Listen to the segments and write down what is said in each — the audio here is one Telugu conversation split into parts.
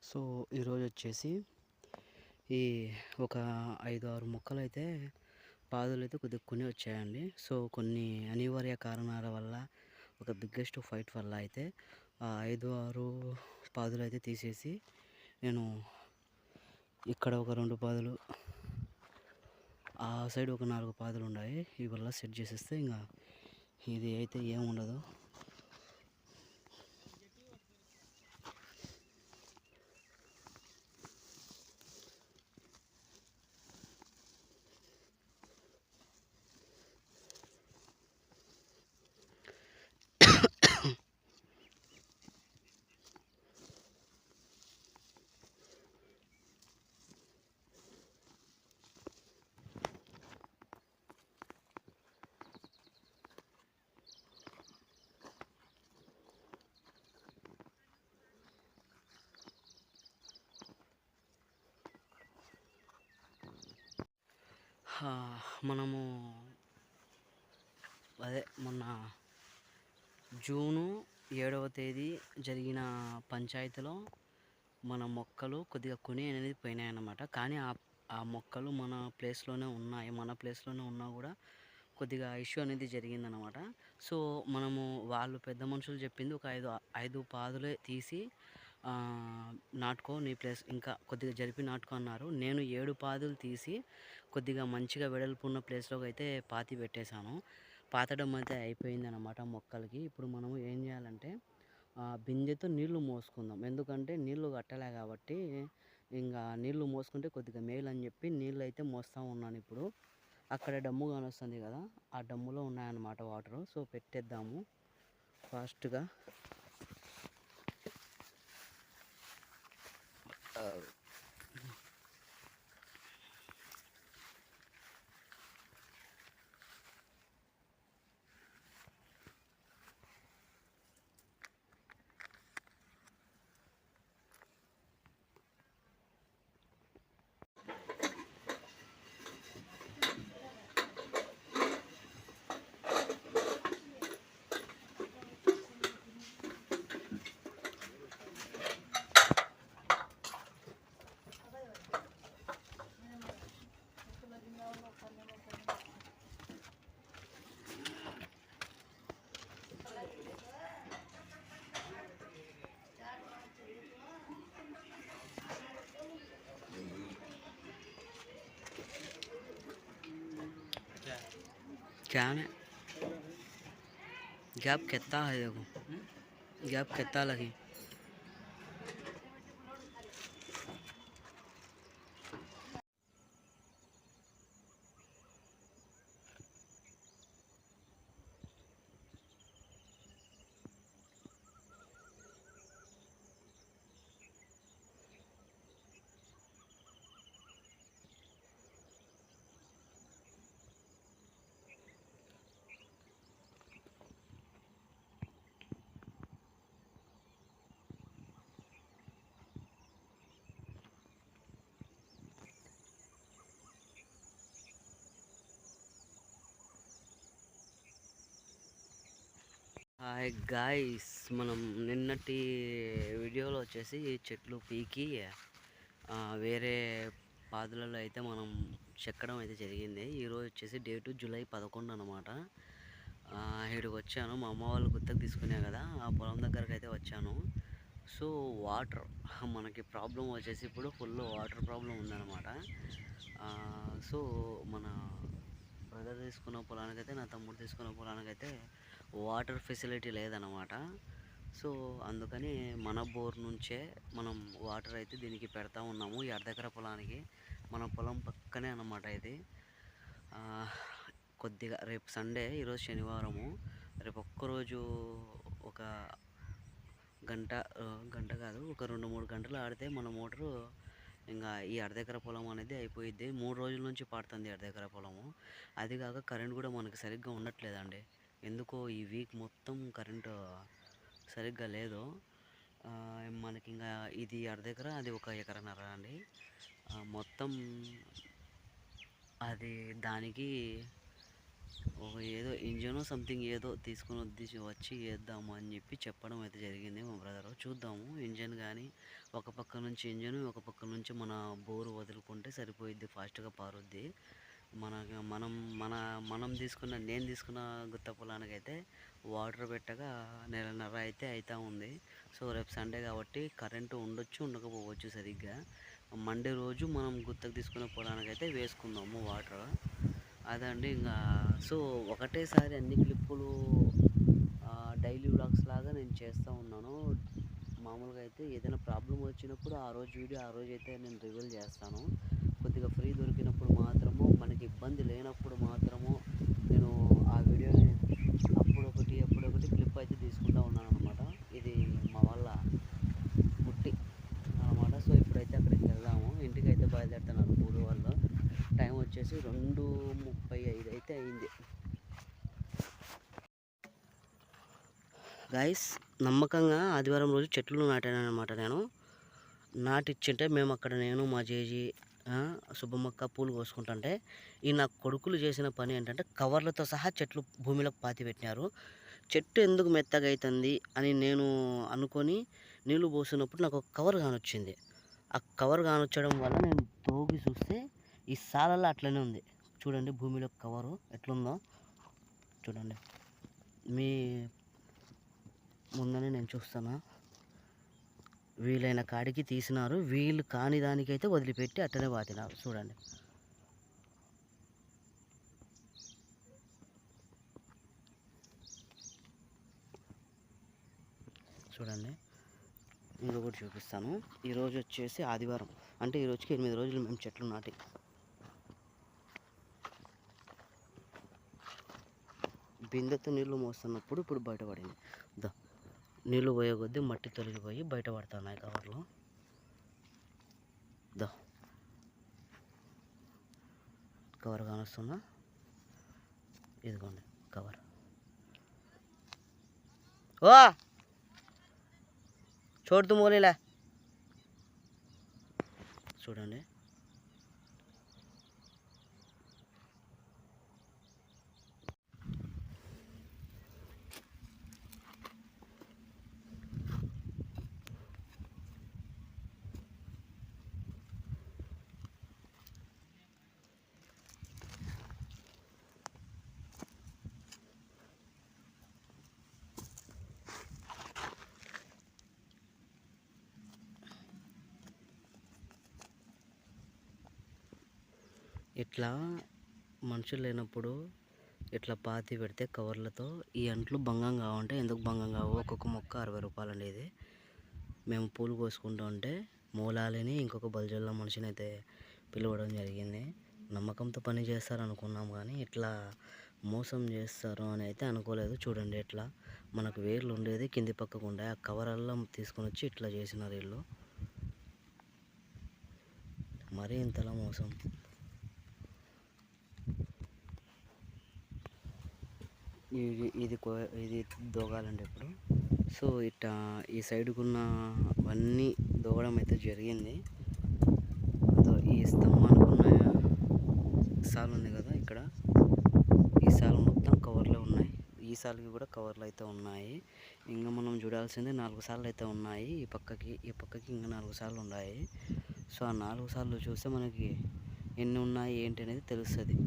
సో ఈరోజు వచ్చేసి ఈ ఒక 5, 6 మొక్కలైతే పాదులైతే కొద్దిగా కొని వచ్చాయండి. సో కొన్ని అనివార్య కారణాల వల్ల ఒక బిగ్గెస్ట్ ఫైట్ వల్ల అయితే ఆ 5, 6 పాదులైతే తీసేసి నేను ఇక్కడ ఒక 2 పాదులు, ఆ సైడ్ ఒక 4 పాదులు ఉన్నాయి. ఇవల్ల సెట్ చేసేస్తే ఇంకా ఇది అయితే ఏముండదు. మనము మొన్న జూను 7వ తేదీ జరిగిన పంచాయతీలో మన మొక్కలు కొద్దిగా కొని అనేది పోయినాయన్నమాట. కానీ ఆ మొక్కలు మన ప్లేస్లోనే ఉన్నాయి. మన ప్లేస్లోనే ఉన్నా కూడా కొద్దిగా ఇష్యూ అనేది జరిగిందనమాట. సో మనము వాళ్ళు పెద్ద మనుషులు చెప్పింది ఒక 5 పాదులే తీసి నాటుకో, నీ ప్లేస్ ఇంకా కొద్దిగా జరిపి నాటుకో అన్నారు. నేను 7 పాదులు తీసి కొద్దిగా మంచిగా వెడల్పు ఉన్న ప్లేస్లోకి అయితే పాతి పెట్టేశాను. పాతడం అయితే అయిపోయిందనమాట మొక్కలకి. ఇప్పుడు మనము ఏం చేయాలంటే బిందెతో నీళ్లు మోసుకుందాం. ఎందుకంటే నీళ్లు కట్టలే కాబట్టి ఇంకా నీళ్లు మోసుకుంటే కొద్దిగా మేలు అని చెప్పి నీళ్ళు అయితే మోస్తూ ఉన్నాను. ఇప్పుడు అక్కడ డమ్ము కానొస్తుంది కదా, ఆ డమ్ములో ఉన్నాయన్నమాట వాటర్. సో పెట్టేద్దాము ఫాస్ట్గా. क्या है गैप कितना है, देखो गैप कितना लगी। హాయ్ గాయ్స్, మనం నిన్నటి వీడియోలో వచ్చేసి చెట్లు పీకి వేరే పాదులలో అయితే మనం చెక్కడం అయితే జరిగింది. ఈరోజు వచ్చేసి డేటు జూలై 11 అనమాట. ఇక్కడికి వచ్చాను, మా అమ్మ వాళ్ళు గుత్తకు తీసుకునే కదా, ఆ పొలం దగ్గరకు అయితే వచ్చాను. సో వాటర్ మనకి ప్రాబ్లం వచ్చేసి ఇప్పుడు ఫుల్ వాటర్ ప్రాబ్లం ఉందన్నమాట. సో మన బ్రదర్ తీసుకున్న పొలానికైతే, నా తమ్ముడు తీసుకున్న పొలానికైతే వాటర్ ఫెసిలిటీ లేదన్నమాట. సో అందుకని మన బోర్ నుంచే మనం వాటర్ అయితే దీనికి పెడతా ఉన్నాము. ఈ అర్ధెకర పొలానికి, మన పొలం పక్కనే అన్నమాట ఇది. కొద్దిగా రేపు సండే, ఈరోజు శనివారము, రేపు ఒక్కరోజు ఒక గంట కాదు, ఒక 2-3 గంటలు ఆడితే మన మోటరు ఇంకా ఈ అర్ధెకర పొలం అనేది అయిపోయిద్ది. 3 రోజుల నుంచి పాడుతుంది అర్ధెకర పొలము. అది కాక కరెంట్ కూడా మనకి సరిగ్గా ఉండట్లేదండి. ఎందుకో ఈ వీక్ మొత్తం కరెంటు సరిగ్గా లేదు. మనకి ఇంకా ఇది అర్ధెకర, అది 1 ఎకరన్నర అండి. మొత్తం అది దానికి ఒక ఏదో ఇంజనో సంథింగ్ ఏదో తీసుకొని వచ్చి వేద్దాము అని చెప్పి చెప్పడం అయితే జరిగింది మా బ్రదరు. చూద్దాము ఇంజన్ కానీ ఒక పక్క నుంచి ఇంజను, ఒక పక్క నుంచి మన బోరు వదులుకుంటే సరిపోయిద్ది, ఫాస్ట్గా పారుద్ది. మన మనం మన మనం నేను తీసుకున్న గుత్త పొలానికైతే వాటర్ పెట్టగా నెలన్నర అయితే అవుతా ఉంది. సో రేపు సండే కాబట్టి కరెంటు ఉండొచ్చు, ఉండకపోవచ్చు సరిగ్గా. మండే రోజు మనం గుత్తకు తీసుకున్న పొలానికైతే వేసుకుందాము వాటర్. అదండి ఇంకా. సో ఒకటేసారి అన్ని క్లిప్పులు డైలీ వ్లాగ్స్ లాగా నేను చేస్తూ ఉన్నాను. మామూలుగా అయితే ఏదైనా ప్రాబ్లం వచ్చినప్పుడు ఆ రోజు వీడియో ఆ రోజు అయితే నేను రివీల్ చేస్తాను. కొద్దిగా ఫ్రీ దొరికినప్పుడు మాత్రము, మనకి ఇబ్బంది లేనప్పుడు మాత్రము నేను ఆ వీడియోని అప్పుడొకటి క్లిప్ అయితే తీసుకుంటూ ఉన్నాను అనమాట. ఇది మా వాళ్ళ పుట్టి అనమాట. సో ఇప్పుడైతే అక్కడికి వెళ్దాము. ఇంటికి అయితే బయలుదేరుతున్నారు ఊరు వాళ్ళు. టైం వచ్చేసి 2:35 అయితే అయింది. గైస్, నమ్మకంగా ఆదివారం రోజు చెట్లు నాటాను అనమాట. నేను నాటిచ్చింటే మేము అక్కడ నేను మా జేజీ శుభమక్క పూలు కోసుకుంటుంటే ఈ నా కొడుకులు చేసిన పని ఏంటంటే కవర్లతో సహా చెట్లు భూమిలోకి పాతి పెట్టినారు. చెట్టు ఎందుకు మెత్తగా అవుతుంది అని నేను అనుకొని నీళ్ళు పోసినప్పుడు నాకు ఒక కవర్ కానొచ్చింది. ఆ కవర్ కానొచ్చడం వల్ల నేను తోగి చూస్తే ఈ సాలలో అట్లనే ఉంది. చూడండి భూమిలో కవరు ఎట్లుందో చూడండి. మీ ముందని నేను చూస్తాను. వీలైన కాడికి తీసినారు, వీలు కాని దానికైతే వదిలిపెట్టి అట్టనే పాతినారు. చూడండి చూడండి. ఇంకొకటి చూపిస్తాను. ఈరోజు వచ్చేసి ఆదివారం, అంటే ఈరోజుకి 8 రోజులు మేము చెట్లు నాటి. బిందెతో నీళ్ళు మోస్తున్నప్పుడు ఇప్పుడు బయటపడింది. నీళ్ళు పోయే కొద్దీ మట్టి తొలగిపోయి బయట పడుతున్నాయి కవర్లో. కవర్ కానొస్తుందా? ఇదిగోండి కవర్. ఓ చోటు మోలేలా చూడండి. ఇట్లా మనుషులు లేనప్పుడు ఇట్లా పాతి పెడితే కవర్లతో ఈ అంట్లు భంగం కావంటే ఎందుకు భంగం కావు? ఒక్కొక్క మొక్క 60 రూపాయలు అనేది. మేము పూలు కోసుకుంటూ ఉంటే మూలాలని ఇంకొక బల్జల్ల మనిషిని అయితే పిలవడం జరిగింది. నమ్మకంతో పని చేస్తారు అనుకున్నాం, కానీ ఇట్లా మోసం చేస్తారు అని అయితే అనుకోలేదు. చూడండి ఎట్లా మనకు వేర్లు ఉండేది కింది పక్కకు ఉండే ఆ కవరల్లో తీసుకొని వచ్చి ఇట్లా చేసినారు వీళ్ళు. మరీ ఇంతలా మోసం. ఇది దోగాలండి ఇప్పుడు. సో ఇట్లా ఈ సైడ్కున్న అవన్నీ దోగడం అయితే జరిగింది. ఈ స్తంభానికి ఉన్న సాలు ఉంది కదా ఇక్కడ, ఈ సాలు మొత్తం కవర్లో ఉన్నాయి. ఈ సాలుకి కూడా కవర్లు అయితే ఉన్నాయి. ఇంకా మనం చూడాల్సింది 4 సార్లు అయితే ఉన్నాయి. ఈ పక్కకి ఇంకా 4 సార్లు ఉన్నాయి. సో ఆ 4 సార్లు చూస్తే మనకి ఎన్ని ఉన్నాయి ఏంటి అనేది తెలుస్తుంది.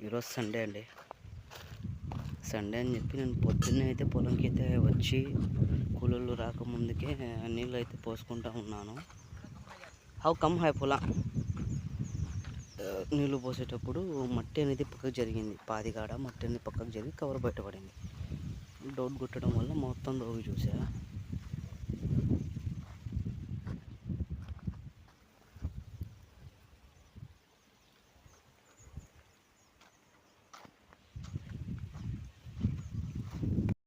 ఈరోజు సండే అండి. సండే అని చెప్పి నేను పొద్దున్నే అయితే పొలంకి అయితే వచ్చి కూలోళ్ళు రాకముందుకే నీళ్ళు అయితే పోసుకుంటూ ఉన్నాను. హౌ కమ్ హై పొలం నీళ్ళు పోసేటప్పుడు మట్టి అనేది పక్కకు జరిగింది. పాదిగాడ మట్టి అనేది పక్కకు జరిగి కవర్ బయటపడింది. డౌట్ కొట్టడం వల్ల మొత్తం దోగి చూసా.